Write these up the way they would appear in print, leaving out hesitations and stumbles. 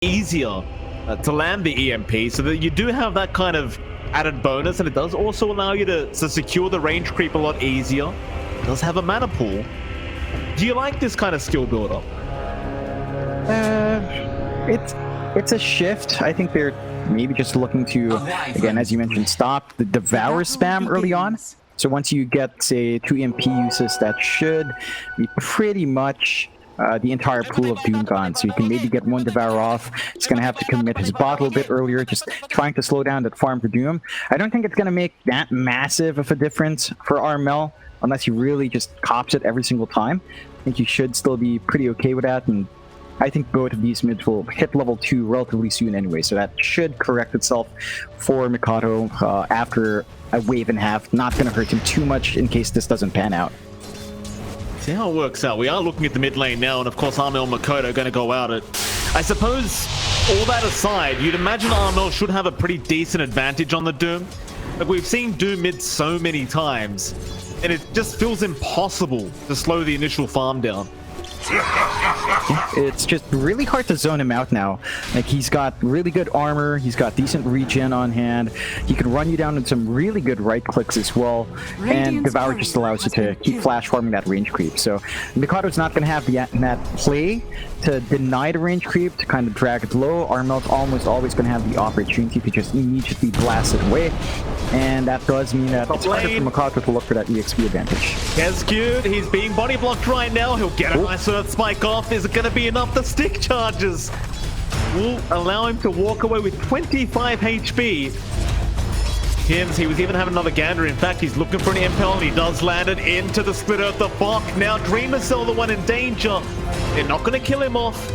easier to land the EMP, so that you do have that kind of added bonus, and it does also allow you to secure the range creep a lot easier. It does have a mana pool. Do you like this kind of skill build-up? It's a shift. I think they're maybe just looking to, again, as you mentioned, stop the Devour spam early on. So once you get, say, 2 EMP uses, that should be pretty much the entire pool of Doom gone. So you can maybe get 1 Devour off. He's going to have to commit his bot a little bit earlier, just trying to slow down that farm for Doom. I don't think it's going to make that massive of a difference for Armel, unless he really just cops it every single time. I think you should still be pretty okay with that, and I think both of these mids will hit level 2 relatively soon anyway, so that should correct itself for Mikado after a wave and a half. Not going to hurt him too much in case this doesn't pan out. See how it works out. We are looking at the mid lane now, and of course Armel and Mikado are going to go out it. I suppose, all that aside, you'd imagine Armel should have a pretty decent advantage on the Doom. Like, we've seen Doom mid so many times, and it just feels impossible to slow the initial farm down. It's just really hard to zone him out now. Like, he's got really good armor, he's got decent regen on hand, he can run you down with some really good right clicks as well, and Devour just allows you to keep flash farming that range creep. So Mikado's not going to have that play to deny the range creep, to kind of drag it low. Armel's almost always going to have the opportunity to just immediately blast it away, and that does mean that it's harder for Mikado to look for that EXP advantage. Kescute, he's being body blocked right now. He'll get a nice Earth Spike off. Is it going to be enough? The stick charges will allow him to walk away with 25 HP. Tims, he was even having another gander. In fact, he's looking for an impel, and he does land it into the split earth. The Bok. Now Dreamer Cell, the one in danger. They're not going to kill him off.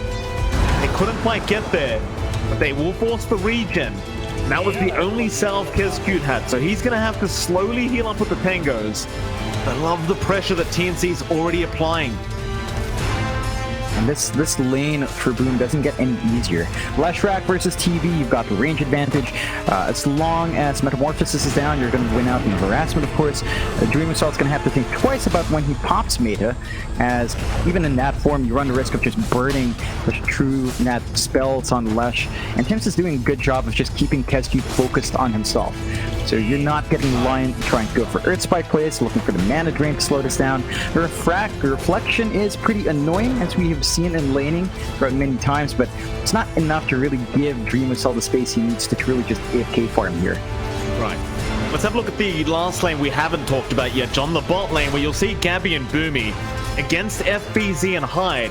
They couldn't quite get there, but they will force the regen. And that was the only salve Kescute had, so he's going to have to slowly heal up with the Tangos. I love the pressure that TNC's already applying. And this lane for Boom doesn't get any easier. Leshrac versus TV, you've got the range advantage. As long as Metamorphosis is down, you're going to win out in harassment, of course. Dream Assault's going to have to think twice about when he pops Meta, as even in that form, you run the risk of just burning the true Nat spells on Lesh. And Tims is doing a good job of just keeping Kescute focused on himself. So you're not getting Lion trying to go for Earth Spike plays, looking for the mana drain to slow this down. The reflection is pretty annoying, as we have seen in laning throughout many times, but it's not enough to really give Dream Assault the space he needs to really just AFK farm here. Right. Let's have a look at the last lane we haven't talked about yet, John. The bot lane, where you'll see Gabby and Boomy against FBZ and Hyde.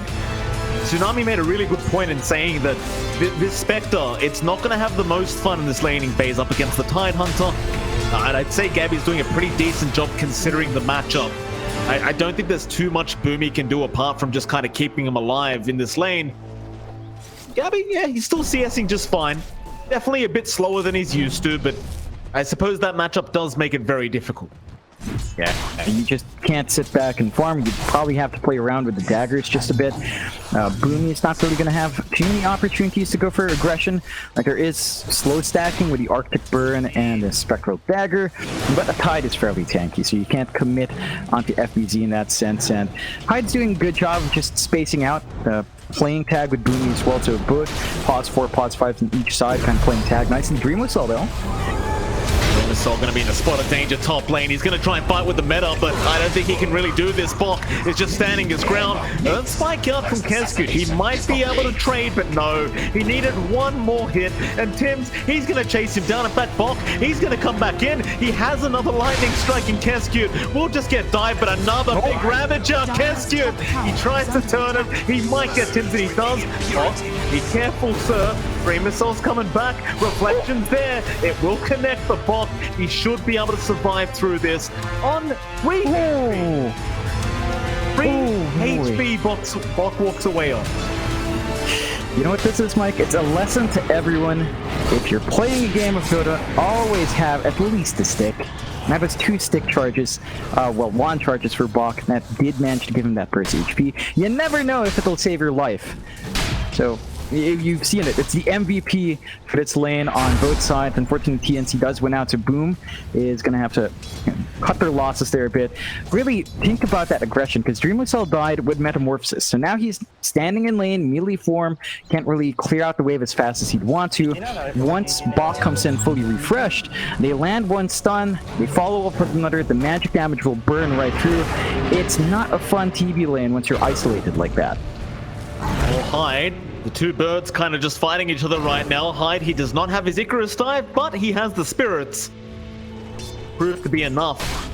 Tsunami made a really good point in saying that this Spectre, it's not going to have the most fun in this laning phase up against the Tide Hunter. And I'd say Gabby's doing a pretty decent job considering the matchup. I don't think there's too much Boomy can do apart from just kind of keeping him alive in this lane. Gabby, yeah, he's still CSing just fine. Definitely a bit slower than he's used to, but I suppose that matchup does make it very difficult. Yeah, you just can't sit back and farm. You probably have to play around with the daggers just a bit. Boomy is not really going to have too many opportunities to go for aggression. Like, there is slow stacking with the Arctic Burn and the Spectral Dagger, but the Tide is fairly tanky, so you can't commit onto FBZ in that sense. And Hyde's doing a good job of just spacing out, playing tag with Boomy as well, so both pause 4, pause 5 on each side, kind of playing tag nice. And Dream Whistle, though. Missile going to be in a spot of danger top lane. He's going to try and fight with the meta, but I don't think he can really do this. Bok is just standing his ground. Earth Spike out from Kescute. He might be able to trade, but no. He needed one more hit, and Tims, he's going to chase him down. In fact, Bok, he's going to come back in. He has another lightning strike in Kescute. We'll just get dive, but another big Ravager. Kescute, he tries to turn him. He might get Tims, and he does. Bok, be careful, sir. Dream Missile's coming back. Reflection's there. It will connect the Bok. He should be able to survive through this on 3 HP. Bok walks away on. You know what this is, Mike? It's a lesson to everyone. If you're playing a game of Dota, always have at least a stick. And that was 2 stick charges, well, 1 charges for Bok, and that did manage to give him that burst HP. You never know if it'll save your life. So You've seen it. It's the MVP for its lane on both sides. Unfortunately, TNC does win out to Boom. Is going to have to cut their losses there a bit. Really think about that aggression, because Dreamcell died with Metamorphosis. So now he's standing in lane, melee form, can't really clear out the wave as fast as he'd want to. Once Bok comes in fully refreshed, they land one stun, they follow up with another, the magic damage will burn right through. It's not a fun TB lane once you're isolated like that. Or Hyde. The two birds kind of just fighting each other right now. Hyde, he does not have his Icarus dive, but he has the spirits. Proved to be enough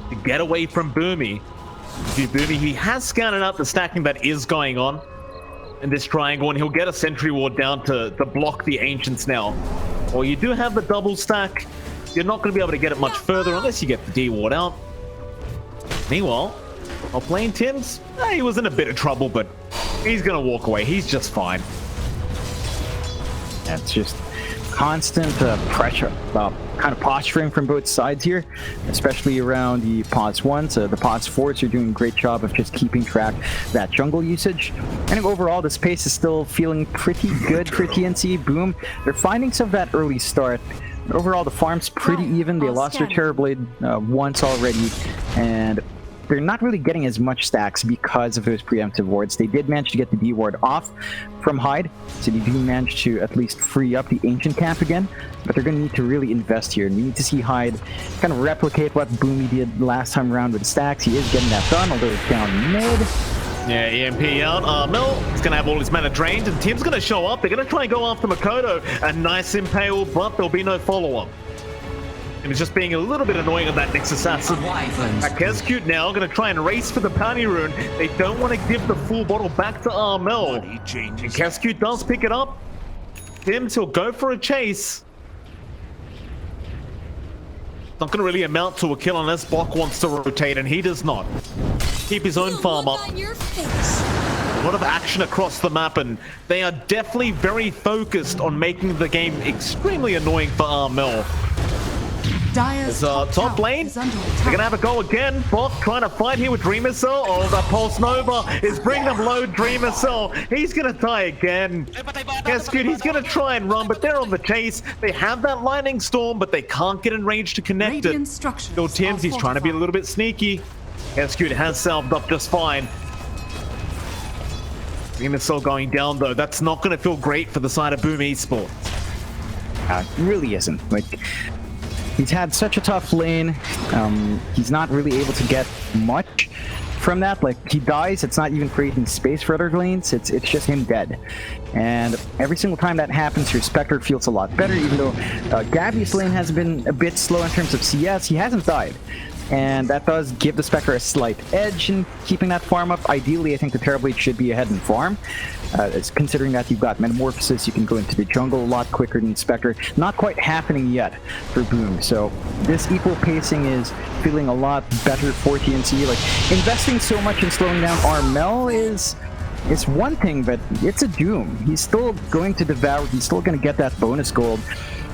to get away from Boomy. Boomy, he has scouted out the stacking that is going on in this triangle, and he'll get a sentry ward down to block the Ancients now. Well, you do have the double stack. You're not going to be able to get it much further unless you get the D ward out. Meanwhile, while playing Tim's, he was in a bit of trouble, but he's going to walk away. He's just fine. That's just constant pressure, kind of posturing from both sides here, especially around the pods 1. So the pods 4s are doing a great job of just keeping track of that jungle usage. I think overall the space is still feeling pretty good for TNC. Boom, they're finding some of that early start. Overall the farm's pretty even. They lost their Terrorblade once already, and they're not really getting as much stacks because of those preemptive wards. They did manage to get the D ward off from Hyde, so they do manage to at least free up the Ancient camp again, but they're going to need to really invest here, and we need to see Hyde kind of replicate what Boomy did last time around with stacks. He is getting that done, although it's down mid. Yeah, EMP out. Mel is going to have all his mana drained, and Tim's going to show up. They're going to try and go after Makoto. A nice impale, but there'll be no follow-up. And it's just being a little bit annoying on that Nyx Assassin. Kescute now going to try and race for the Bounty Rune. They don't want to give the full bottle back to Armel. And Kescute does pick it up. Tims, he'll go for a chase. It's not going to really amount to a kill unless Bok wants to rotate, and he does not. Keep his own farm up. A lot of action across the map, and they are definitely very focused on making the game extremely annoying for Armel. As top lane, they're going to have a go again. Bok trying to fight here with Dreamcell. Oh, the Pulse Nova is bringing them low. Dreamcell, he's going to die again. Kescute, he's going to try and run, but they're on the chase. They have that Lightning Storm, but they can't get in range to connect it. Still Tims, he's trying to be a little bit sneaky. Kescute has salved up just fine. Dreamcell going down, though. That's not going to feel great for the side of Boom Esports. It really isn't. He's had such a tough lane. He's not really able to get much from that. He dies, it's not even creating space for other lanes. It's just him dead. And every single time that happens, your Spectre feels a lot better, even though Gabby's lane has been a bit slow in terms of CS. He hasn't died. And that does give the Spectre a slight edge in keeping that farm up. Ideally, I think the Terrorblade should be ahead in farm. Considering that you've got Metamorphosis, you can go into the jungle a lot quicker than Spectre. Not quite happening yet for Boom. So this equal pacing is feeling a lot better for TNC. Investing so much in slowing down Armel is one thing, but it's a Doom. He's still going to devour. He's still going to get that bonus gold.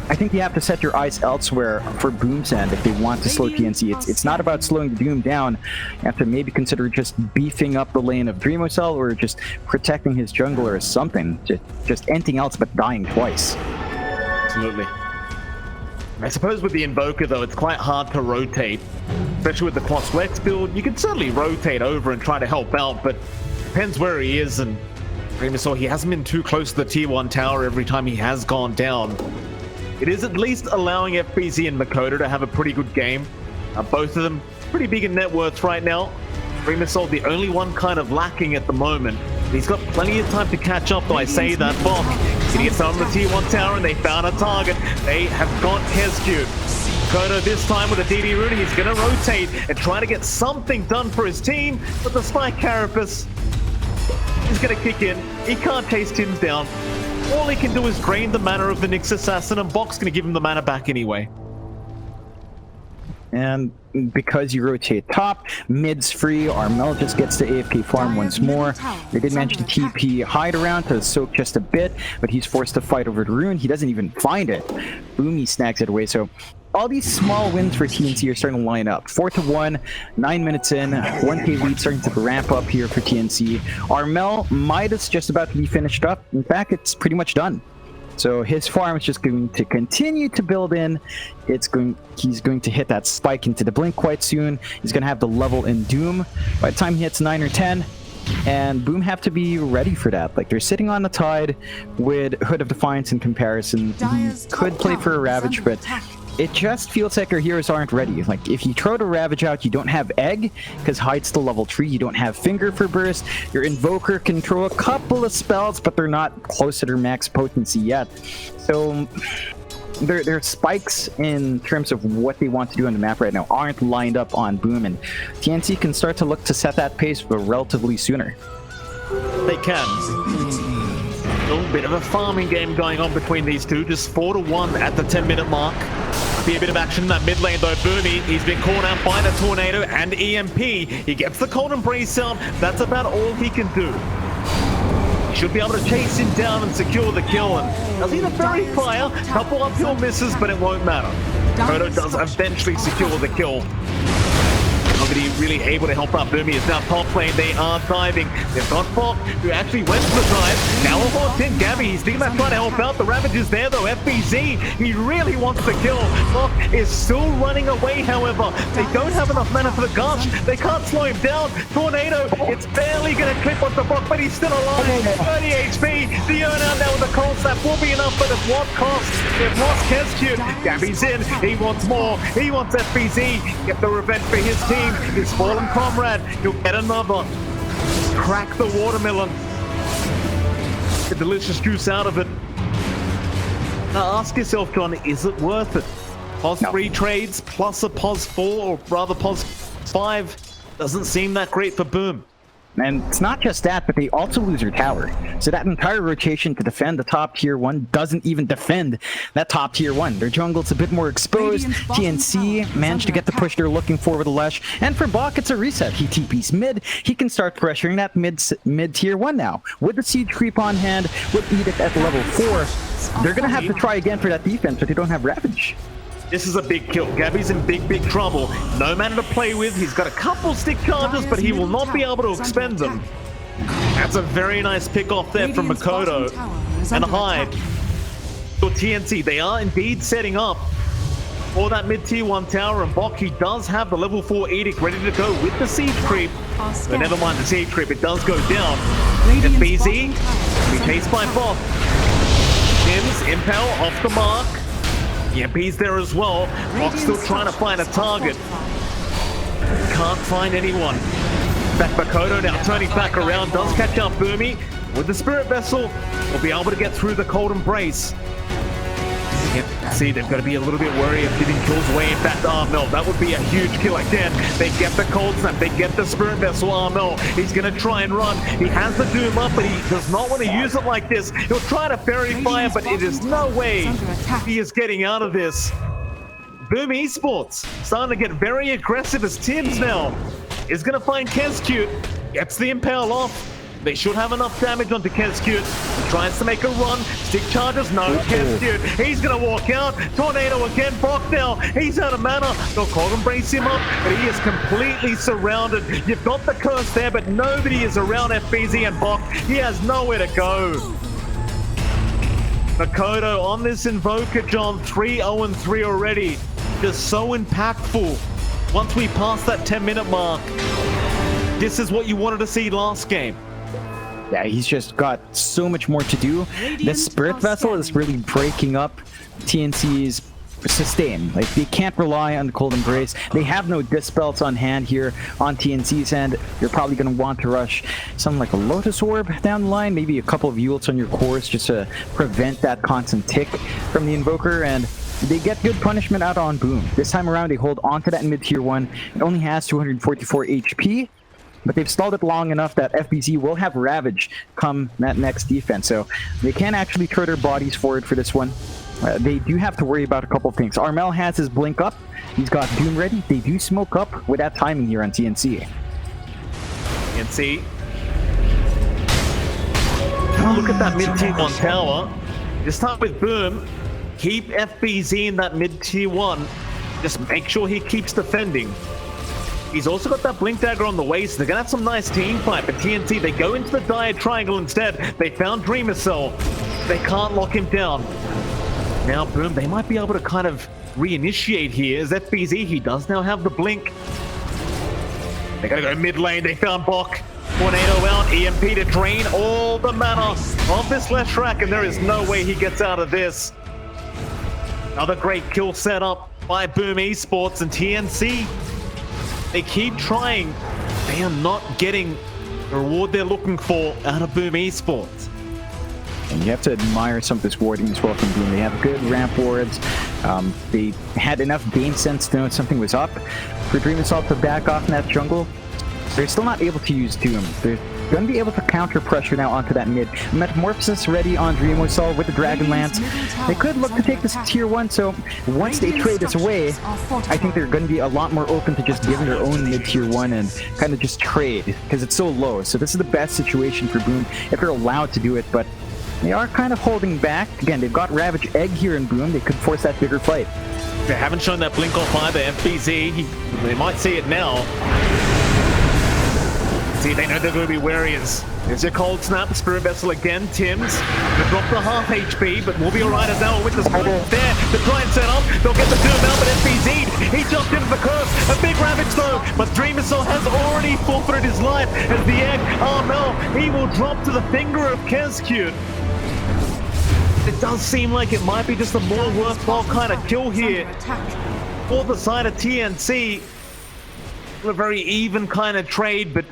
I think you have to set your eyes elsewhere for Boom's end if they want to slow TNC. It's not about slowing the Doom down. You have to maybe consider just beefing up the lane of Dreamcell or just protecting his jungler or something. Just anything else but dying twice. Absolutely. I suppose with the Invoker, though, it's quite hard to rotate. Especially with the Crossflex build, you can certainly rotate over and try to help out, but depends where he is. And Dreamcell, he hasn't been too close to the T1 tower every time he has gone down. It is at least allowing FBZ and Makoto to have a pretty good game. Both of them pretty big in net worth right now. Dreamcell, the only one kind of lacking at the moment. He's got plenty of time to catch up, though I say that. Bok, he gets on the T1 tower and they found a target. They have got Kescute. Makoto this time with a DD Rune, he's going to rotate and try to get something done for his team, but the Spike Carapace is going to kick in. He can't chase Tims down. All he can do is drain the mana of the Nyx Assassin, and Bok's going to give him the mana back anyway. And because you rotate top, mid's free, Armel just gets to AFK farm once more. They did manage to TP Hyde around to soak just a bit, but he's forced to fight over the rune. He doesn't even find it. Boomy snags it away, so all these small wins for TNC are starting to line up. 4-1, 9 minutes in, 1K lead starting to ramp up here for TNC. Armel Midas just about to be finished up. In fact, it's pretty much done. So his farm is just going to continue to build in. He's going to hit that spike into the blink quite soon. He's going to have the level in Doom by the time he hits 9 or 10. And Boom have to be ready for that. Like, they're sitting on the Tide with Hood of Defiance in comparison. He could play for a Ravage, but it just feels like our heroes aren't ready. Like, if you throw the Ravage out, you don't have Egg, because Hide's still level 3. You don't have Finger for Burst. Your Invoker can throw a couple of spells, but they're not close to their max potency yet. So their spikes in terms of what they want to do on the map right now aren't lined up on Boom, and TNC can start to look to set that pace but relatively sooner. They can. A little bit of a farming game going on between these two, just 4-1 at the 10-minute mark. Be a bit of action in that mid lane though. Boomy, he's been caught out by the Tornado and EMP. He gets the Cold Embrace out. That's about all he can do. Should be able to chase him down and secure the kill. And does he the Fairy Fire? Couple uphill misses, but it won't matter. Kodo does eventually secure the kill. Nobody really able to help out. Boomy is now top lane. They are diving. They've got Fok, who actually went for the dive. Now a Hawk in Gabby. He's thinking about trying to help out. The Ravage is there though. FBZ, he really wants the kill. Fok is still running away, however. They don't have enough mana for the gush. They can't slow him down. Tornado, it's barely going to clip onto Fok, but he's still alive. 30 HP. The earn out now with the cold snap will be enough, but at what cost? They've lost Kescute. Gabby's in. He wants more. He wants FBZ. Get the revenge for his team. His fallen comrade, he'll get another. Crack the watermelon. The delicious juice out of it. Now ask yourself, John, is it worth it? Pos 3 trades plus a Pos 4, or rather Pos 5, doesn't seem that great for Boom. And it's not just that, but they also lose their tower. So that entire rotation to defend the top tier 1 doesn't even defend that top tier 1. Their jungle's a bit more exposed. TNC managed to get the push they're looking for with the Lesh. And for Bach, it's a reset. He TP's mid. He can start pressuring that mid tier 1 now. With the Siege creep on hand, with Edict at level 4, they're going to have to try again for that defense, but they don't have Ravage. This is a big kill. Gabby's in big trouble. No mana to play with. He's got a couple stick charges, but he will not be able to expend them. That's a very nice pick off there from Makoto. And Hyde. For TNC, they are indeed setting up for that mid-tier 1 tower, and Bok, he does have the level 4 Edict ready to go with the Siege creep. But never mind the Siege creep, it does go down. And BZ, be chased by Bok. Sims, Impel off the mark. EMP's there as well. Bok's still trying to find a target. Can't find anyone. In fact, Makoto now turning back around, does catch up Boomy. With the Spirit Vessel, will be able to get through the Cold Embrace. Yep, see, they've got to be a little bit wary of giving kills away. In fact, Armel, that would be a huge kill again. They get the Cold Snap, they get the Spirit Vessel. Armel, he's going to try and run. He has the Doom up, but he does not want to use it like this. He'll try to Fairy Fire, but it is no way he is getting out of this. Boom Esports starting to get very aggressive as Tims now is going to find Kescute. Gets the Impale off. They should have enough damage onto Kescute. He tries to make a run. Stick charges, no. Kescute, he's going to walk out. Tornado again, Bok now. He's out of mana. They'll call and brace him up, but he is completely surrounded. You've got the curse there, but nobody is around FBZ and Bok. He has nowhere to go. Makoto on this Invoker, John, 3-0-3 already. Just so impactful. Once we pass that 10-minute mark, this is what you wanted to see last game. Yeah, he's just got so much more to do. This Spirit Vessel is really breaking up TNC's sustain. Like, they can't rely on the Cold Embrace. They have no Dispels on hand here on TNC's end. You're probably going to want to rush something like a Lotus Orb down the line, maybe a couple of ults on your cores just to prevent that constant tick from the Invoker, and they get good punishment out on Boom. This time around, they hold onto that mid-tier 1. It only has 244 HP. But they've stalled it long enough that FBZ will have Ravage come that next defense. So they can actually throw their bodies forward for this one. They do have to worry about a couple of things. Armel has his Blink up. He's got Doom ready. They do smoke up with that timing here on TNC. TNC. Look at that mid-tier 1 tower. Just start with Boom. Keep FBZ in that mid-tier 1. Just make sure he keeps defending. He's also got that Blink Dagger on the way, so they're going to have some nice team fight. But TNC, they go into the Diet Triangle instead. They found Dreamer Cell. They can't lock him down. Now, boom, they might be able to kind of reinitiate here. As FBZ, he does now have the Blink. They're going to go mid lane. They found Bok. Tornado out, EMP to drain all the mana of this Leshrac, and there is no way he gets out of this. Another great kill setup by Boom Esports and TNC. They keep trying. They are not getting the reward they're looking for out of Boom Esports. And you have to admire some of this warding as well from Boom. They have good ramp wards. They had enough game sense to know something was up for Dream Assault to back off in that jungle. They're still not able to use Doom. They're going to be able to counter pressure now onto that mid. Metamorphosis ready on Dream Assault with the Dragon Lance. They could look to take this tier 1, so once they trade this away, I think they're going to be a lot more open to just giving their own mid tier 1 and kind of just trade, because it's so low. So this is the best situation for Boom if they're allowed to do it, but they are kind of holding back. Again, they've got Ravage Egg here in Boom. They could force that bigger fight. They haven't shown that blink off either. FBZ, they might see it now. See, they know they're going to be warriors. There's your cold snap, Spirit Vessel again. Tim's gonna drop the half HP, but we'll be alright as now with the split there. The try and set up, they'll get the Doom out, but FBZ, he jumped into the curse. A big Ravage though, but Dream Assault has already forfeited his life as the egg, oh no, he will drop to the finger of Kescute. It does seem like it might be just a more worthwhile kind of kill here for the side of TNC. A very even kind of trade, but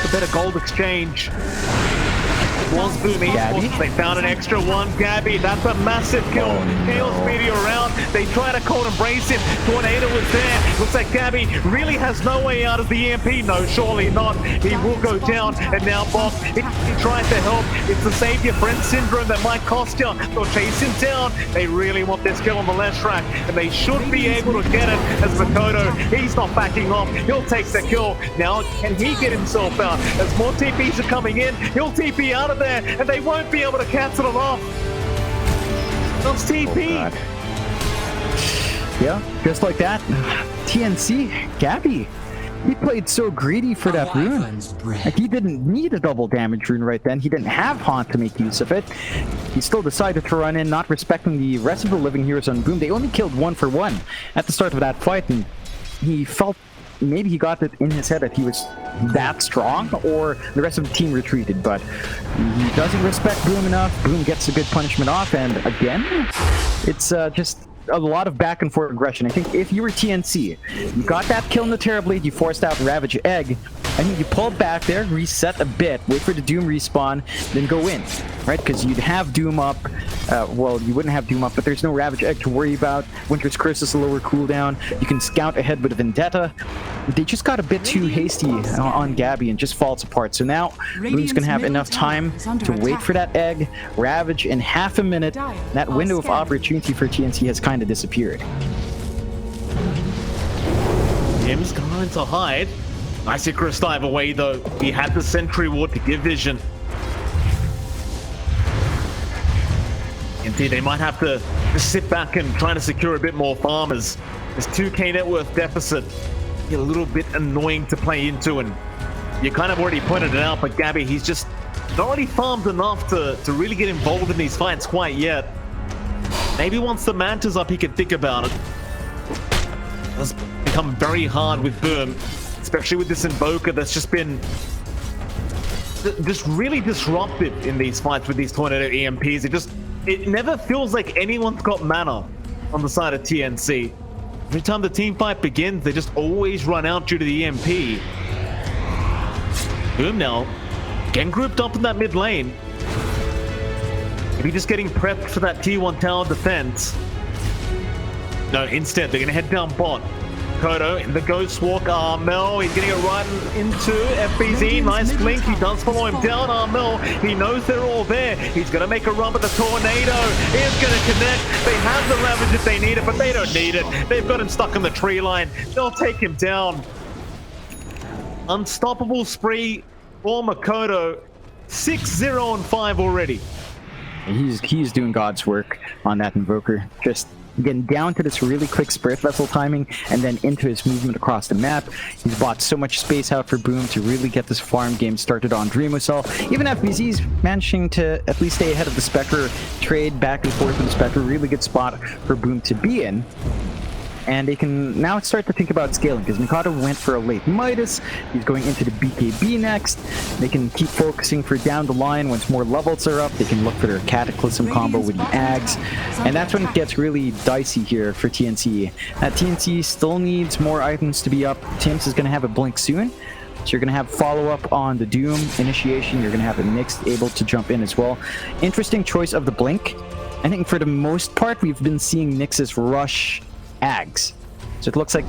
a better gold exchange. It was Boom Esports. They found an extra one. Gabby, that's a massive kill. Chaos Meteor around. They try to cold embrace him. Tornado was there. Looks like Gabby really has no way out of the EMP. No, surely not. He will go down. And now Bok, he tried to help. It's the save your friend syndrome that might cost you. They'll chase him down. They really want this kill on the Leshrac, and they should be able to get it as Makoto. He's not backing off. He'll take the kill. Now, can he get himself out? As more TPs are coming in, he'll TP out of there, and they won't be able to cancel it off. That's TP. Oh, yeah, just like that. TNC, Gabby, he played so greedy for that rune. Like, he didn't need a double damage rune right then. He didn't have Haunt to make use of it. He still decided to run in, not respecting the rest of the living heroes on Boom. They only killed 1 for 1 at the start of that fight, and he felt maybe he got it in his head that he was that strong, or the rest of the team retreated, but he doesn't respect Boom enough. Boom gets a good punishment off, and again, it's just a lot of back and forth aggression. I think if you were TNC, you got that kill in the Terror Blade, you forced out Ravage Egg, I think you pulled back there, reset a bit, wait for the Doom respawn, then go in, right? Because you'd have Doom up. Well, you wouldn't have Doom up, but there's no Ravage Egg to worry about. Winter's Curse is a lower cooldown. You can scout ahead with a Vendetta. They just got a bit too hasty on Gabby and just falls apart. So now Boom's going to have enough time to wait for that egg, Ravage in half a minute. That window of opportunity for TNC has kind of disappeared. Tim's going to hide. Nice Icarus dive away though. He had the Sentry Ward to give vision. Indeed, they might have to just sit back and try to secure a bit more farmers. This 2k net worth deficit, a little bit annoying to play into, and you kind of already pointed it out, but Gabby, he's just not really farmed enough to really get involved in these fights quite yet. Maybe once the Manta's up, he could think about it. It's become very hard with Boom, especially with this Invoker that's just been just really disruptive in these fights with these Tornado EMPs. It never feels like anyone's got mana on the side of TNC. Every time the team fight begins, they just always run out due to the EMP. Boom now, getting grouped up in that mid lane. Maybe just getting prepped for that T1 tower defense. No, instead, they're going to head down bot. Kodo in the Ghost Walk. Armel, he's getting it right into FBZ. Nice blink. He does follow him down. Armel, he knows they're all there. He's going to make a run, but the Tornado is going to connect. They have the Ravage if they need it, but they don't need it. They've got him stuck in the tree line. They'll take him down. Unstoppable spree for Makoto. 6-0 and 5 already. He's doing God's work on that Invoker. Just Again, down to this really quick Spirit Vessel timing, and then into his movement across the map. He's bought so much space out for Boom to really get this farm game started on Dreamwhistle. Even FBZ's managing to at least stay ahead of the Spectre, trade back and forth with the Spectre. Really good spot for Boom to be in. And they can now start to think about scaling, because Mikado went for a late Midas. He's going into the BKB next. They can keep focusing for down the line. Once more levels are up, they can look for their Cataclysm combo with the Ags. And that's when it gets really dicey here for TNC. TNC still needs more items to be up. Tim's is going to have a Blink soon. So you're going to have follow-up on the Doom initiation. You're going to have a Nyx able to jump in as well. Interesting choice of the Blink. I think for the most part, we've been seeing Nyx's rush Ags. So it looks like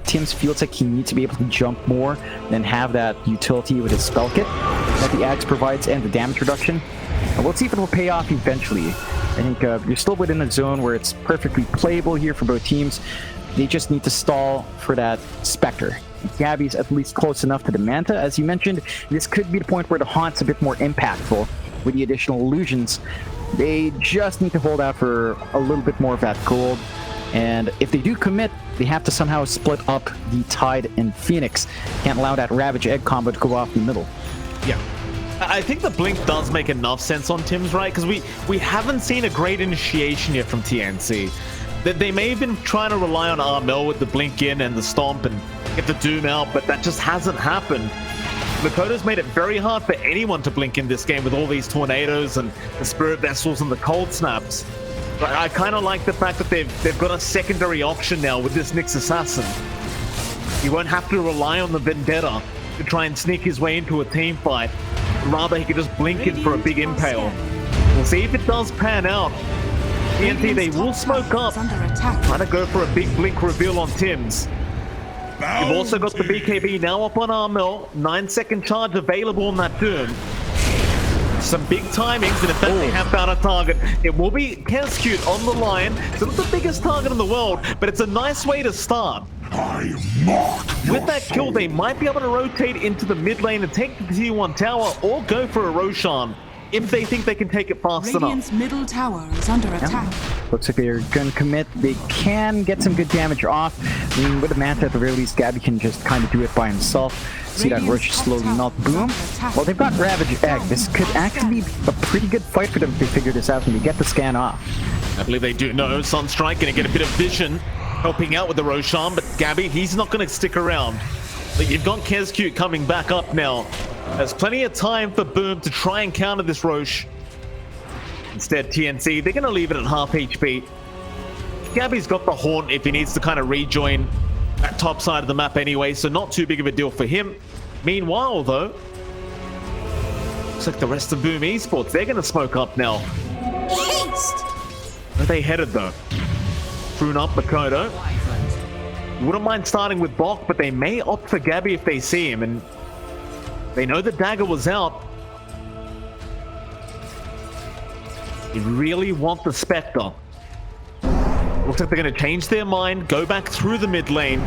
Tim's feels like he needs to be able to jump more than have that utility with his spell kit that the Ags provides and the damage reduction. We'll see if it will pay off eventually. I think you're still within a zone where it's perfectly playable here for both teams. They just need to stall for that Spectre. Gabby's at least close enough to the Manta. As you mentioned, this could be the point where the Haunt's a bit more impactful with the additional illusions. They just need to hold out for a little bit more of that gold. And if they do commit, they have to somehow split up the Tide and Phoenix. Can't allow that Ravage Egg combo to go off the middle. Yeah. I think the Blink does make enough sense on Tim's, right? Because we haven't seen a great initiation yet from TNC. They may have been trying to rely on Armel with the Blink in and the Stomp and get the Doom out, but that just hasn't happened. Makoto's made it very hard for anyone to blink in this game with all these Tornadoes and the Spirit Vessels and the Cold Snaps. But I kind of like the fact that they've got a secondary option now with this Nyx Assassin. He won't have to rely on the Vendetta to try and sneak his way into a team fight. Rather, he could just blink in for a big impale. We'll see if it does pan out. TNT, they will smoke up, trying to go for a big blink reveal on Tim's. You've also got the BKB now up on Armel, 9-second charge available on that Doom. Some big timings, and in fact they have found a target. It will be Kescute on the line. It's not the biggest target in the world, but it's a nice way to start. With that kill, they might be able to rotate into the mid lane and take the T1 tower, or go for a Roshan if they think they can take it fast Radiant's enough. middle tower is under attack. Looks like they're going to commit. They can get some good damage off. I mean, with the Manta at the very least, Gabby can just kind of do it by himself. See that rush slowly melt Boom. Well, they've got Ravage Egg. This could actually be a pretty good fight for them if they figure this out and they get the scan off. I believe they do know. Sunstrike going to get a bit of vision, helping out with the Roshan, but Gabby, he's not going to stick around. But you've got Kescute coming back up now. There's plenty of time for Boom to try and counter this Roche. Instead, TNC, they're going to leave it at half HP. Gabby's got the Haunt if he needs to kind of rejoin that top side of the map anyway, so not too big of a deal for him. Meanwhile, though, looks like the rest of Boom Esports, they're going to smoke up now. Where are they headed, though? Prune up Makoto. Wouldn't mind starting with Bok, but they may opt for Gabby if they see him, and they know the dagger was out. They really want the Spectre. Looks like they're going to change their mind, go back through the mid lane,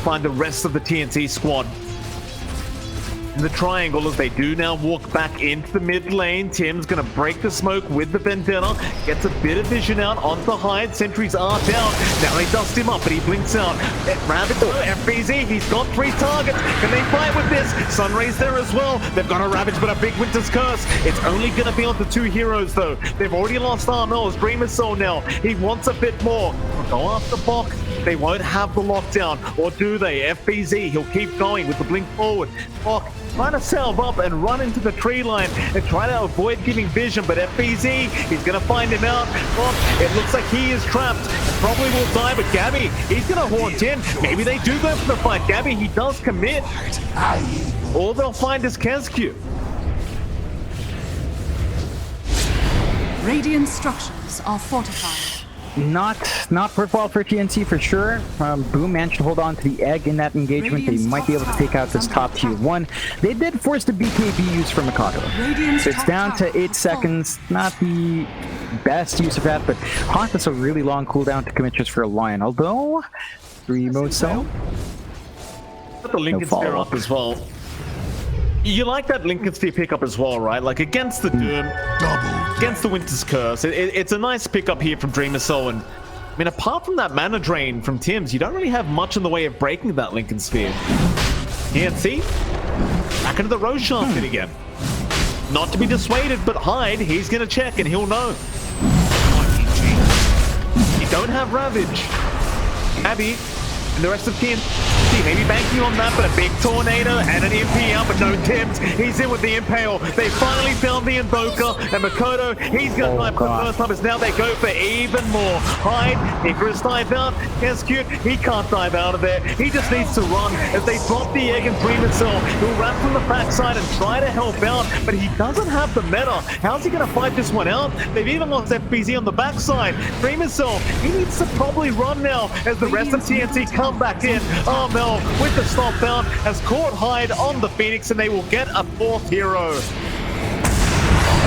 find the rest of the TNC squad. In the triangle, as they do now walk back into the mid lane, Tim's going to break the smoke with the Vendetta, gets a bit of vision out onto Hyde, sentries are down, now they dust him up, but he blinks out. Rabbit, FBZ, he's got 3 targets, can they fight with this? Sunray's there as well, they've got a Ravage, but a big Winter's Curse. It's only going to be onto 2 heroes though. They've already lost Armel's Dreamer's Soul now, he wants a bit more. Go after Bok, they won't have the lockdown, or do they? FBZ, he'll keep going with the blink forward. Bok trying to salve up and run into the tree line and try to avoid giving vision, but FBZ, he's going to find him out. Bok, it looks like he is trapped and probably will die, but Gabby, he's going to haunt in. Maybe they do go for the fight. Gabby, he does commit. All they'll find is Kescute. Radiant structures are fortified. Not worthwhile for TNC for sure. Boom managed to hold on to the egg in that engagement. They might be able to take out this top tier 1. They did force the BKB use from Mikado. So it's down to 8 seconds. Not the best use of that, but Haunt has a really long cooldown to commit just for a Lion. Although, Remo so. Put the Lincoln Sphere up as well. You like that Lincoln Sphere pickup as well, right? Like against the Doom. against the Winter's Curse. It's a nice pickup here from Dreamer Soul, and I mean, apart from that mana drain from Tim's, you don't really have much in the way of breaking that Lincoln Sphere. TNC, back into the Roshan pit again. Not to be dissuaded, but Hyde, he's going to check and he'll know. You don't have Ravage. Abby and the rest of TNC maybe banking on that, but a big tornado and an MP out, but no Tims. He's in with the Impale. They finally found the Invoker, and Makoto, he's going to dive for the first time, as now they go for even more. Hyde, Icarus dive out. Kescute, he can't dive out of there. He just needs to run as they drop the egg and Dream itself. He'll wrap from the backside and try to help out, but he doesn't have the meta. How's he going to fight this one out? They've even lost FBZ on the backside. Dream itself, he needs to probably run now as the rest of TNC come back in. Oh, Mel with the stop down has caught Hyde on the Phoenix, and they will get a fourth hero.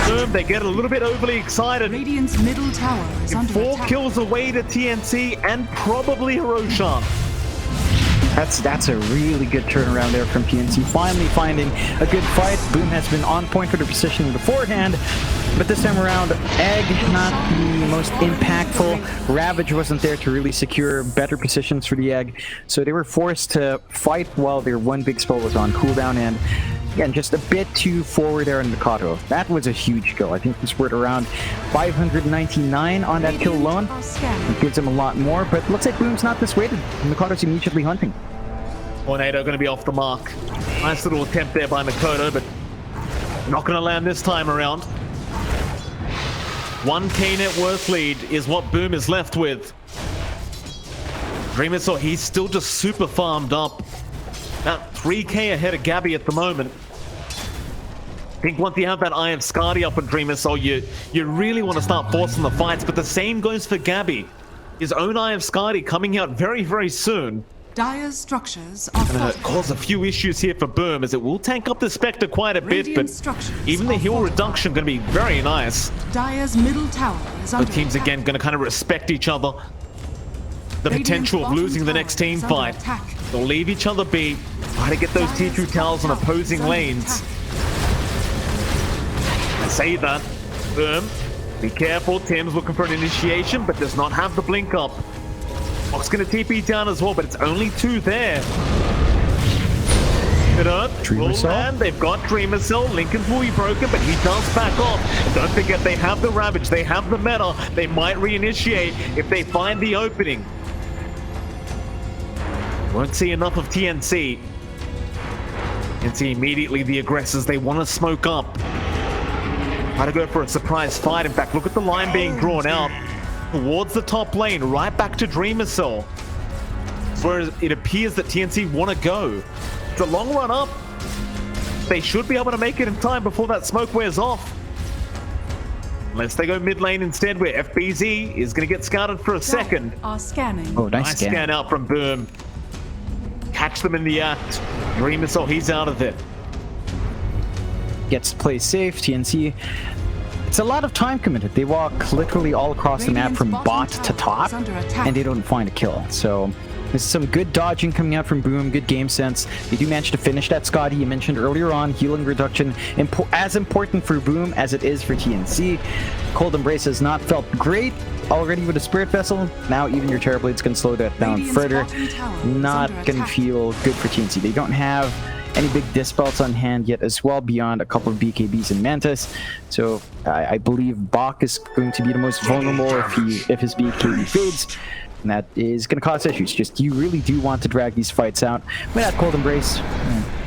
Boom, they get a little bit overly excited. Radiant's middle tower is under 4 attack. kills away to TNC and probably Roshan. That's a really good turnaround there from TNC. Finally finding a good fight. Boom has been on point for the positioning beforehand, but this time around, Egg not the most impactful. Ravage wasn't there to really secure better positions for the Egg, so they were forced to fight while their one big spell was on cooldown, and again, just a bit too forward there in Mikado. That was a huge kill. I think he scored around 599 on that kill alone. It gives him a lot more, but looks like Boom's not dissuaded. Mikado's immediately hunting. Tornado going to be off the mark. Nice little attempt there by Makoto, but not going to land this time around. 1k net worth lead is what Boom is left with. Dreamer Soul, he's still just super farmed up. About 3k ahead of Gabby at the moment. I think once you have that Eye of Skadi up on Dreamer Soul, you really want to start forcing the fights, but the same goes for Gabby. His own Eye of Skadi coming out very, very soon. Dire's structures are Gonna fortified. cause a few issues here for Boom, as it will tank up the Spectre quite a bit, Radiant but structures even the are heal fortified. reduction going to be very nice. Dire's middle tower is under Both teams attack. again going to kind of respect each other. The Radiant's potential of bottom losing the tower next team is under fight. attack. They'll leave each other be, try to get those Dire's T2 towers on top tower is opposing under lanes. attack. I say that. Boom. Be careful, Tim's looking for an initiation, but does not have the blink up. Fox going to TP down as well, but it's only 2 there. Dreamer Cell? And they've got Dreamer Cell. Lincoln will be broken, but he does back off. And don't forget, they have the Ravage, they have the meta. They might reinitiate if they find the opening. Won't see enough of TNC. TNC immediately the aggressors. They want to smoke up. Try to go for a surprise fight. In fact, look at the line being drawn out towards the top lane, right back to Dreamer Cell, where it appears that TNC want to go. It's a long run up. They should be able to make it in time before that smoke wears off. Unless they go mid lane instead, where FBZ is going to get scouted for a second. Are scanning. Oh, nice Nice scan. scan out from Boom. Catch them in the act. Dreamer Soul, he's out of it. Gets to play safe. TNC. It's a lot of time committed. They walk literally all across the map from bot to top, and they don't find a kill. So there's some good dodging coming out from Boom, good game sense. They do manage to finish that Scotty you mentioned earlier on. Healing reduction, as important for Boom as it is for TNC. Cold Embrace has not felt great already with a Spirit Vessel. Now even your Terror Blade's going to slow that down further. Not going to feel good for TNC. They don't have any big dispels on hand yet as well, beyond a couple of BKBs and Mantis. So I believe Bach is going to be the most vulnerable if his BKB fades. And that is going to cause issues. Just, you really do want to drag these fights out. With that Cold Embrace,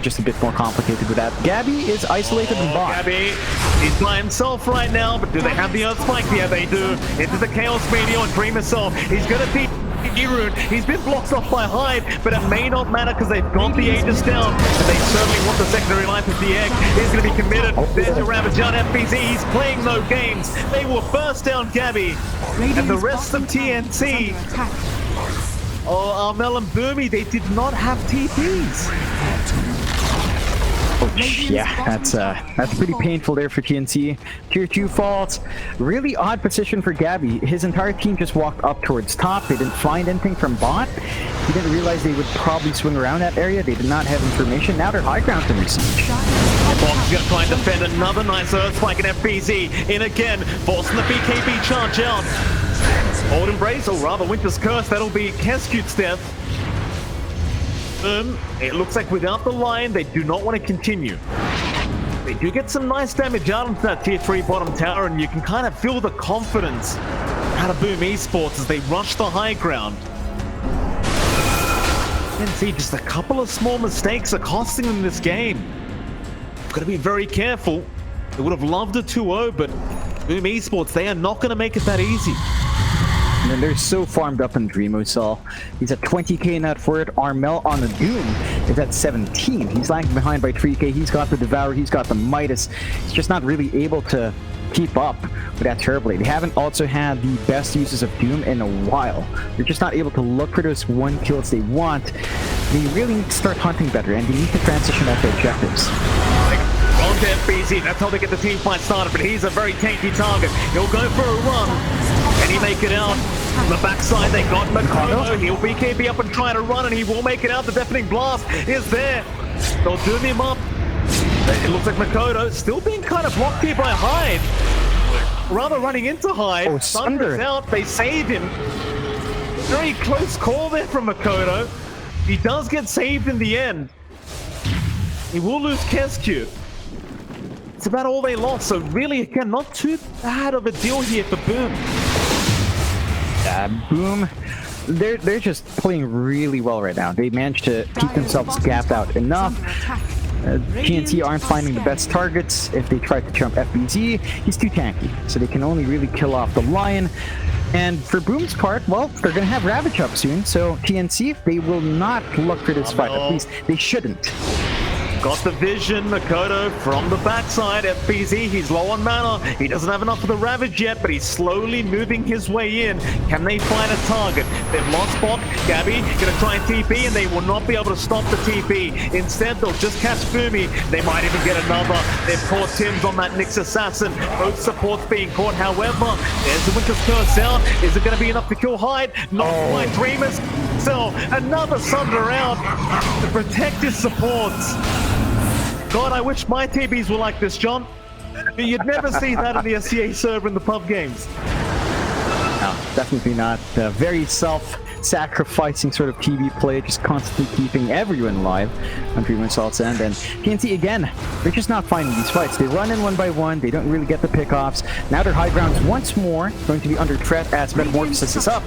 just a bit more complicated with that. Gabby is isolated in bot. Gabby, he's by himself right now, but do they have the Earth Spike? Yeah, they do. Into the Chaos Meteor and Dreamer Soul. He's going to beat Irun. He's been blocked off by Hyde, but it may not matter because they've got the Aegis down, and they certainly want the secondary life of the Egg. He's going to be committed. There's your Ravage on FBZ. He's playing no games. They will burst down Gabby, and the rest of TNC. Oh, Armel and Boomy, they did not have TPs. Yeah, that's pretty painful there for TNC. Tier 2 falls. Really odd position for Gabby. His entire team just walked up towards top. They didn't find anything from bot. He didn't realize they would probably swing around that area. They did not have information. Now they're high ground to siege. Box is going to try and defend another nice Earth Spike in FBZ. In again, forcing the BKB charge out. Old Embrace, or rather Winter's Curse. That'll be Kescute's death. It looks like without the line, they do not want to continue. They do get some nice damage out of that tier 3 bottom tower, and you can kind of feel the confidence out of Boom Esports as they rush the high ground. You can see just a couple of small mistakes are costing them this game. Got to be very careful. They would have loved a 2-0, but Boom Esports, they are not going to make it that easy. And they're so farmed up in Dreamo Cell. He's at 20k net for it. Armel on the Doom is at 17. He's lagging behind by 3k. He's got the Devour. He's got the Midas. He's just not really able to keep up with that Terrorblade. They haven't also had the best uses of Doom in a while. They're just not able to look for those 1 kills they want. They really need to start hunting better, and they need to transition out their objectives. On to FBZ, that's how they get the team fight started, but he's a very tanky target. He'll go for a run. Can he make it out? On the backside, they got Makoto. He'll BKB up and try to run, and he will make it out. The Deafening Blast is there. They'll doom him up. It looks like Makoto still being kind of blocked here by Hyde. Rather running into Hyde. Oh, Thunder's out. They save him. Very close call there from Makoto. He does get saved in the end. He will lose Kescute. It's about all they lost, so really, again, not too bad of a deal here for Boom. Boom, they're just playing really well right now. They managed to keep themselves gapped out enough. TNC aren't finding the best targets. If they try to jump FBZ, he's too tanky, so they can only really kill off the Lion. And for Boom's part, well, they're going to have Ravage up soon, so TNC, they will not look for this fight. At least they shouldn't. Got the vision, Makoto from the backside. FBZ, he's low on mana. He doesn't have enough of the Ravage yet, but he's slowly moving his way in. Can they find a target? They've lost Bok. Gabby gonna try and TP, and they will not be able to stop the TP. Instead, they'll just catch Fumi. They might even get another. They've caught Tim's on that Nyx Assassin. Both supports being caught. However, there's the Winter's Curse out. Is it gonna be enough to kill Hyde? Not quite. Dreamers. So, another Sunder out to protect his supports. God, I wish my TBs were like this, John. You'd never see that in the SCA server in the pub games. No, definitely not. Very self-sacrificing sort of TV play, just constantly keeping everyone alive on Dream Assault's end. And TNC, again, they're just not finding these fights. They run in one by one. They don't really get the pickoffs. Now their high grounds once more going to be under threat as Metamorphosis is up.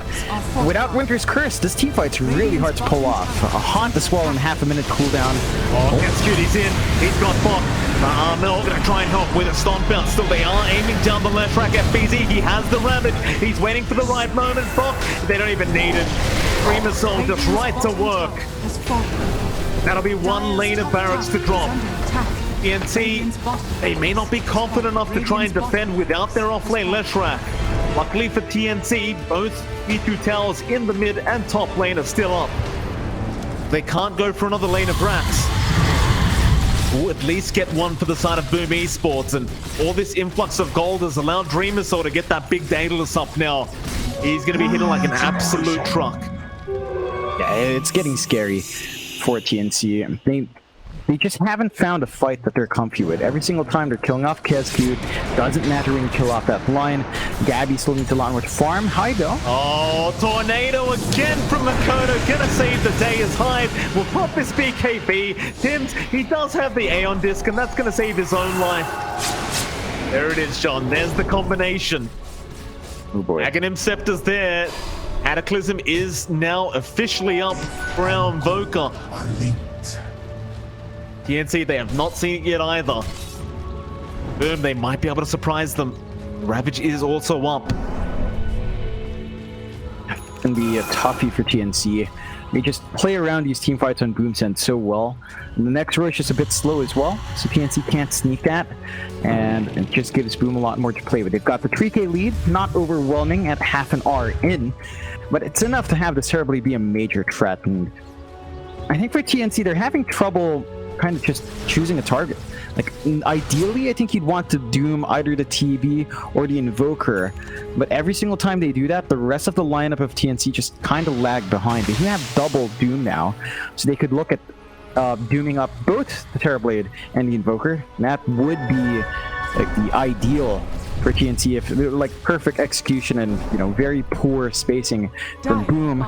Without Winter's Curse, this team fight's really hard to pull off. A Haunt as well in half a minute cooldown. Oh, Kescute, he's in. He's got Bok. Armel going to try and help with a stomp out. Still, they are aiming down the left track. FBZ, he has the Ravage. He's waiting for the right moment. Bok, they don't even need it. Dreamer Soul just right to work. That'll be one lane of barracks to drop. TNC, they may not be confident enough to try and defend without their off-lane Leshrac. Luckily for TNC, both E2 towers in the mid and top lane are still up. They can't go for another lane of racks. We'll at least get one for the side of Boom Esports, and all this influx of gold has allowed Dreamer Soul to get that big Daedalus up now. He's going to be hitting like an absolute truck. Yeah, it's getting scary for TNC. They just haven't found a fight that they're comfy with. Every single time they're killing off Kescute, doesn't matter when you kill off that line. Gabby still needs a lot more to farm. Hyde though. Oh, Tornado again from Makoto. Gonna save the day as Hyde will pop his BKB. Tim's, he does have the Aeon disc, and that's gonna save his own life. There it is, John. There's the combination. Oh boy. Aghanim Scepter's there. Cataclysm is now officially up for Invoker. TNC, they have not seen it yet either. Boom, they might be able to surprise them. Ravage is also up. It's going to be a toughie for TNC. They just play around these team fights on Boom's end so well. And the next rush is a bit slow as well, so TNC can't sneak that. And it just gives Boom a lot more to play with. They've got the 3k lead, not overwhelming at half an hour in, but it's enough to have this terribly be a major threat. And I think for TNC, they're having trouble kind of just choosing a target. Like, ideally, I think you'd want to doom either the TB or the Invoker, but every single time they do that, the rest of the lineup of TNC just kind of lag behind. They do have double doom now, so they could look at dooming up both the Terrorblade and the Invoker, and that would be like the ideal for TNC if like perfect execution and very poor spacing from Boom.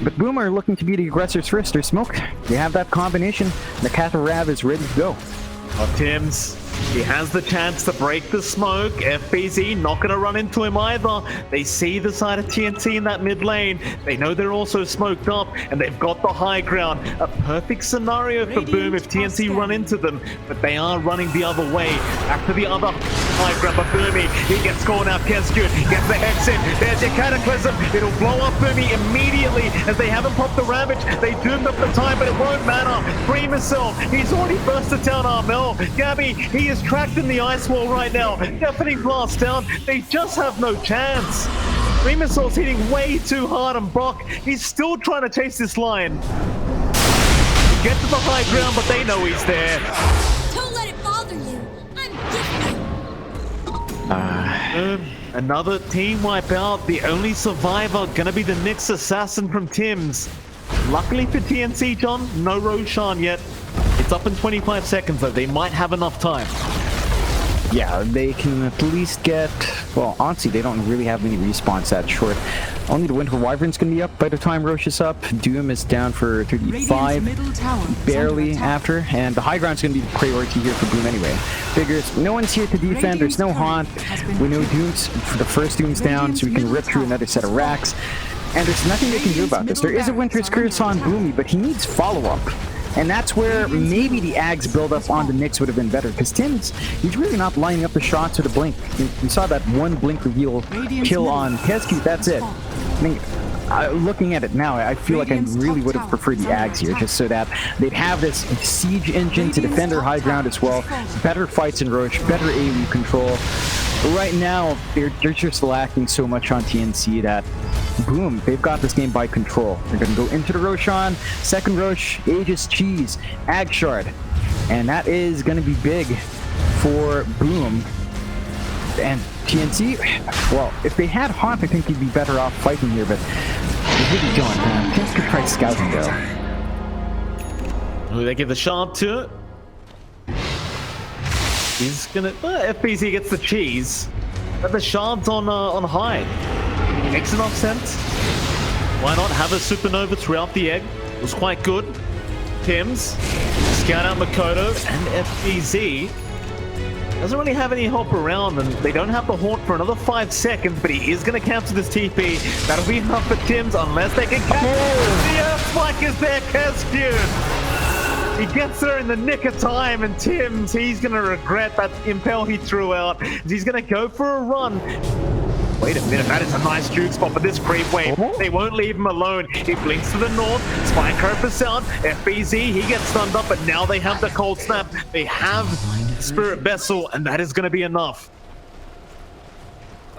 But Boom are looking to be the aggressors first. There's smoke. They have that combination. The Catarav is ready to go. Oh, Tims, he has the chance to break the smoke. FBZ not going to run into him either. They see the side of TNC in that mid lane. They know they're also smoked up, and they've got the high ground. A perfect scenario for Boom if TNC run into them, but they are running the other way. After the other high ground, but Boomy, he gets called out. Kescute gets the Hex in. There's your Cataclysm. It'll blow up Boomy immediately as they haven't popped the Ravage. They doomed up the time, but it won't matter. Dream himself. He's already bursted down Armel. Gabby, he is tracked in the ice wall right now. Deafening blast down. They just have no chance. Remussel's hitting way too hard on Brock. He's still trying to chase this line. Get to the high ground, but they know he's there. Don't let it bother you. I'm gifted. Another team wipe out. The only survivor gonna be the Nyx assassin from Tims. Luckily for TNC, John, no Roshan yet. It's up in 25 seconds though. They might have enough time. Yeah, they can at least get... Well, honestly, they don't really have many respawns that short. Only the Winter Wyvern's going to be up by the time Roche is up. Doom is down for 35, barely after. And the high ground's going to be the priority here for Doom anyway. Figures, no one's here to defend. There's no haunt. We know Doom's... For the first Doom's down, so we can rip through another set of racks. And there's nothing they can do about this. There is a Winter's Curse on Boomy, but he needs follow-up. And that's where maybe the Ags build-up on the Nyx would have been better, because Tims, he's really not lining up the shots with a blink. You saw that one blink reveal kill on Kescute, that's it. I mean, looking at it now, I feel like I really would have preferred the Ags here, just so that they'd have this siege engine to defend their high ground as well. Better fights in Roche, better AoE control. Right now, they're just lacking so much on TNC that Boom, they've got this game by control. They're going to go into the Roshan, second Roche, Aegis Cheese, Ag Shard. And that is going to be big for Boom. And TNC, well, if they had Haunt, I think he'd be better off fighting here, but they really don't. Kids could try scouting though. Who they give the Shard to? He's gonna... FBZ gets the cheese, but the Shard's on high. Makes enough sense. Why not have a supernova throughout the egg? It was quite good. Tims, scout out Makoto, and FBZ. Doesn't really have any help around, and they don't have the haunt for another 5 seconds, but he is going to cancel this TP. That'll be enough for Tims, unless they can catch the Earthquake is there, Kescute. He gets there in the nick of time, and Tims, he's going to regret that impel he threw out. He's going to go for a run. Wait a minute, that is a nice juke spot for this creep wave. They won't leave him alone. He blinks to the north, Spike Curve sound, FBZ, he gets stunned up, but now they have the cold snap. They have Spirit Vessel, and that is going to be enough.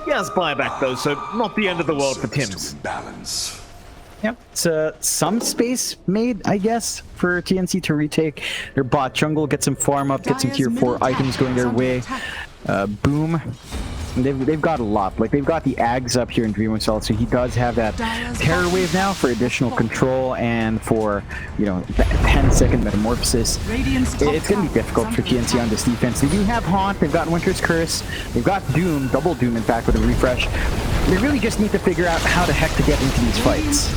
He has buyback though, so not the end of the world for Tims. Yep, it's some space made, I guess, for TNC to retake. Their bot jungle, get some farm up, get some tier 4 items going their way. Boom. They've got a lot. Like, they've got the Ags up here in Dream Assault, so he does have that Terror Wave now for additional control and for, you know, 10-second Metamorphosis. It's going to be difficult for TNC on this defense. They do have Haunt, they've got Winter's Curse, they've got Doom, double Doom in fact with a refresh. They really just need to figure out how the heck to get into these fights.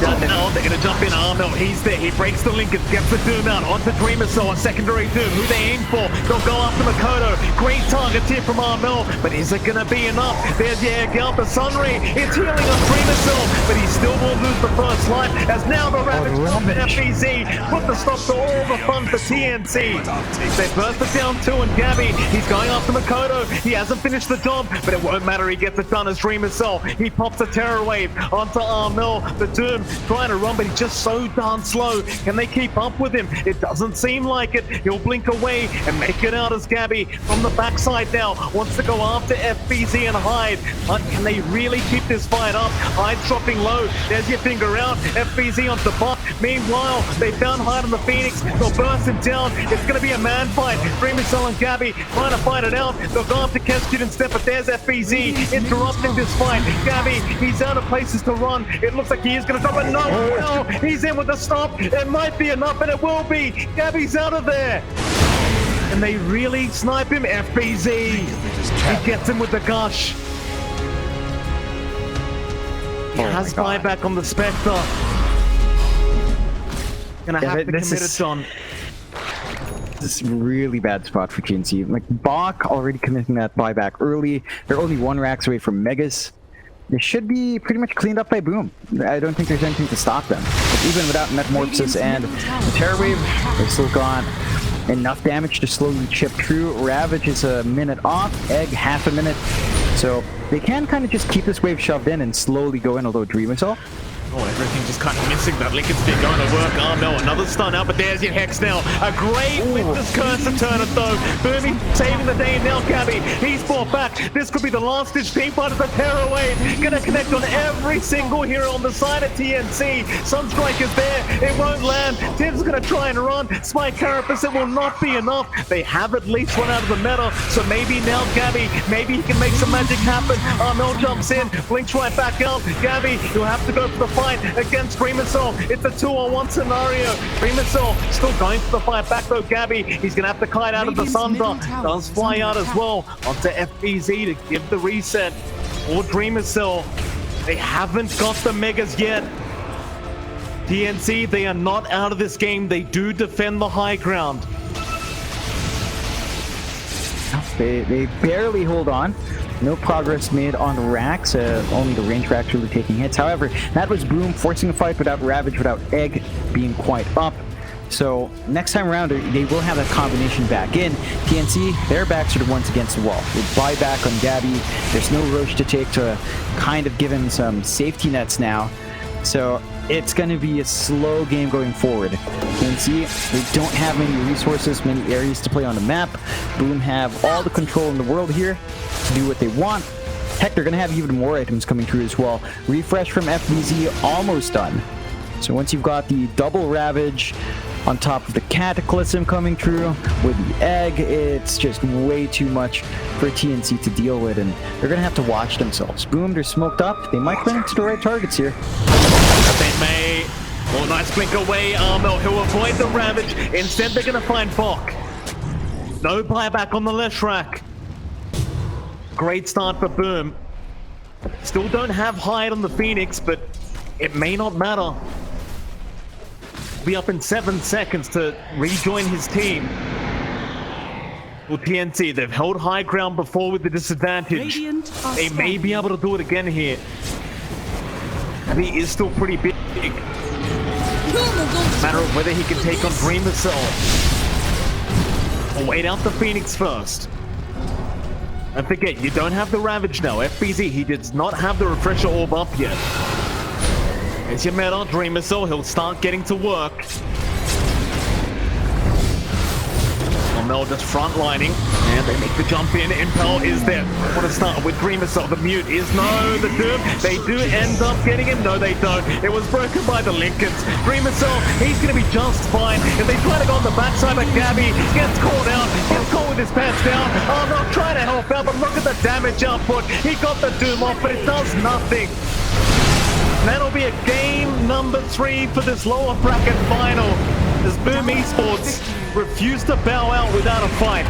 Now they're going to jump in. Armel, he's there. He breaks the link and gets the Doom out onto Dreamer Soul, a secondary Doom. Who they aim for? They'll go after Makoto. Great target here from Armel, but is it going to be enough? There's the air gap. The Sunray is healing on Dreamer Soul, but he still will lose the first life as now the Ravage from the FBZ put the stop to all the fun for TNC. They burst it down too, and Gabby, he's going after Makoto. He hasn't finished the job, but it won't matter. He gets it done as Dreamer Soul. He pops a Terror Wave onto Armel. The Doom Boom trying to run, but he's just so darn slow. Can they keep up with him? It doesn't seem like it. He'll blink away and make it out as Gabby from the backside now wants to go after FBZ and Hyde. But can they really keep this fight up? Hyde dropping low. There's your finger out. FBZ on the bot. Meanwhile, they found Hyde on the Phoenix. They'll burst him down. It's going to be a man fight. Dreamicell and Gabby trying to fight it out. They'll go after Kescud instead, but there's FBZ interrupting this fight. Gabby, he's out of places to run. It looks like he is going to drop it. No, he's in with the stop. It might be enough, and it will be. Gabby's out of there. And they really snipe him. FBZ. He gets him with the gush. He has buyback on the Spectre. Gonna have to commit it, John. This is a really bad spot for TNC. Like, Bach already committing that buyback early. They're only 1 racks away from Megas. They should be pretty much cleaned up by Boom. I don't think there's anything to stop them. But even without Metamorphosis and the Terror Wave, they've still got enough damage to slowly chip through. Ravage is a minute off, Egg half a minute. So they can kind of just keep this wave shoved in and slowly go in, although Dreamicell. Oh, everything just kind of missing. That Lincoln's been going to work. Oh no, another stun out, but there's your Hex now. A great Witness Curse to turn it though. Boomy saving the day now, Gabby. He's brought back. This could be the last ditch team fight of the Terror Wave. Gonna connect on every single hero on the side of TNC. Sunstrike is there. It won't land. Tim's gonna try and run. Spike Carapace, it will not be enough. They have at least run out of the meta, so maybe now Gabby, maybe he can make some magic happen. Armel jumps in, blinks right back out. Gabby, you'll have to go for the fight against Dreamicell. It's a 2-on-1 scenario. Dreamicell still going for the fight back though. Gabby, he's gonna have to kite out of the Sunder. Does fly out as well onto FBZ to give the reset. Or Dreamicell, they haven't got the Megas yet. TNC, they are not out of this game. They do defend the high ground. They barely hold on. No progress made on racks, only the range racks really taking hits. However, that was Boom forcing a fight without Ravage, without Egg being quite up. So next time around, they will have that combination back in. TNC, their backs are the ones against the wall. With buyback on Gabby, there's no Roche to take to kind of give him some safety nets now. So it's going to be a slow game going forward. TNC, they don't have many resources, many areas to play on the map. Boom have all the control in the world here to do what they want. Heck, they're going to have even more items coming through as well. Refresh from FBZ almost done. So once you've got the double Ravage on top of the Cataclysm coming through with the Egg, it's just way too much for TNC to deal with, and they're going to have to watch themselves. Boom, they're smoked up. They might run into the right targets here. They may. Oh, nice blink away. Armel, he'll avoid the Ravage. Instead, they're going to find Bok. No buyback on the left rack. Great start for Boom. Still don't have Hyde on the Phoenix, but it may not matter. Be up in 7 seconds to rejoin his team. Well, TNC, they've held high ground before with the disadvantage. They may be able to do it again here. He is still pretty big. Matter of whether he can take on Dreamicell. Or wait out the Phoenix first. And forget, you don't have the Ravage now. FBZ, he does not have the Refresher Orb up yet. It's your meta, Dreamicell. He'll start getting to work. Armel just frontlining, and they make the jump in. Impel is there. I want to start with Dreamicell. The mute is no, the Doom. They do end up getting him. No, they don't. It was broken by the Lincolns. Dreamicell, he's going to be just fine. And they try to go on the backside, but Gabby gets caught out. Gets caught with his pants down. Armel trying to help out, but look at the damage output. He got the Doom off, but it does nothing. That'll be a game number 3 for this lower bracket final, as Boom Esports refused to bow out without a fight.